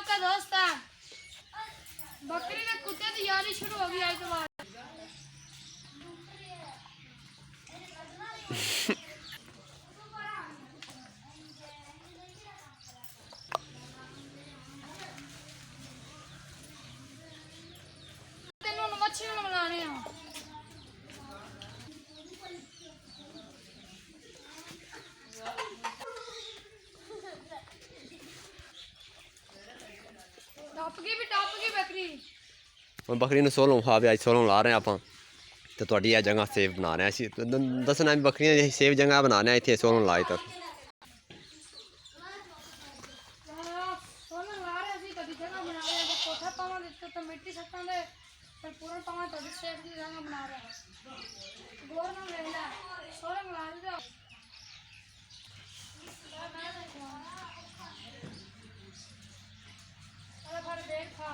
आपका दोस्त है। बकरी ने कुत्ते की यारी शुरू हो गई आज के बाद। तेनों मच्छी बनाने हैं। ਹੁਣ ਬੱਕਰੀ ਨੂੰ ਸੋਲੋਂ ਖਾ ਵੀ ਅੱਜ ਸੋਲੋਂ ਲਾ ਰਹੇ ਆਪਾਂ ਤੇ ਤੁਹਾਡੀ ਇਹ ਜਗ੍ਹਾ ਸੇਵ ਬਣਾ ਰਹੇ ਅਸੀਂ ਦੱਸਣਾ ਵੀ ਬੱਕਰੀਆਂ ਦੀ ਸੇਵ ਜਗ੍ਹਾ ਬਣਾ ਰਹੇ ਇੱਥੇ ਸੋਲੋਂ ਲਾਏ ਤੱਕ मिट्टी सट्टा दे पर पूरा पावा तो सेव की जगह बना रहा है गोर ना लेना सोलंग ला दे अरे भर देख खा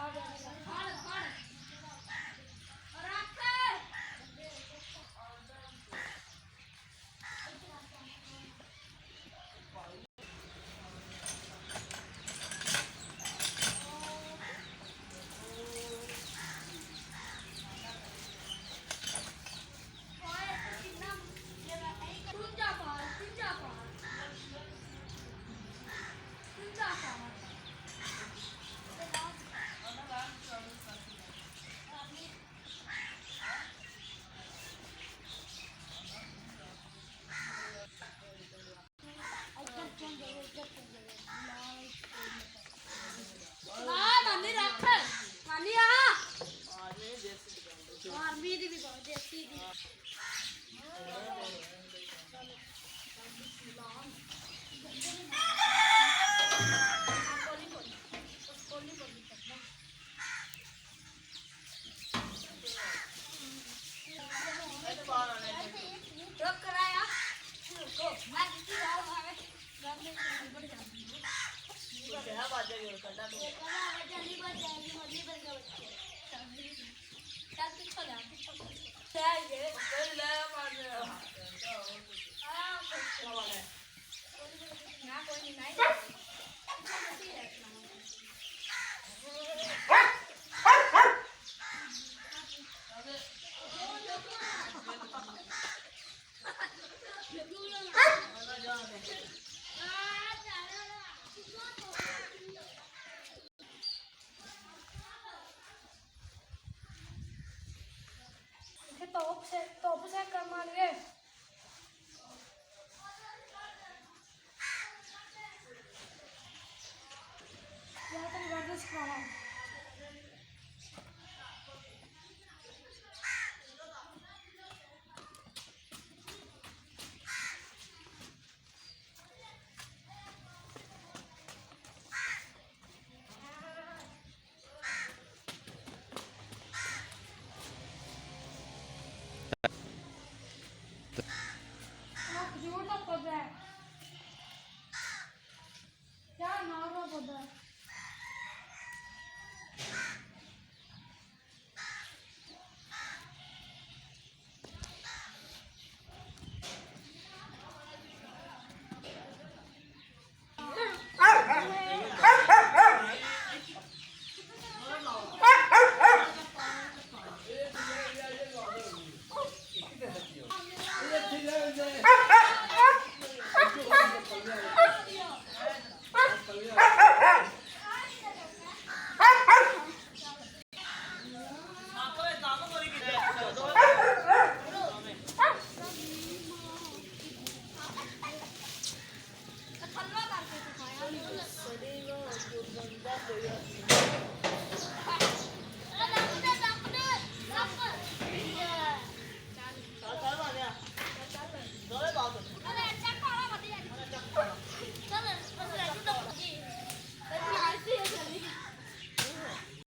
टॉप से कर मारिए यार तो वर्जिश करा क्या नाम है पता Sorry, no,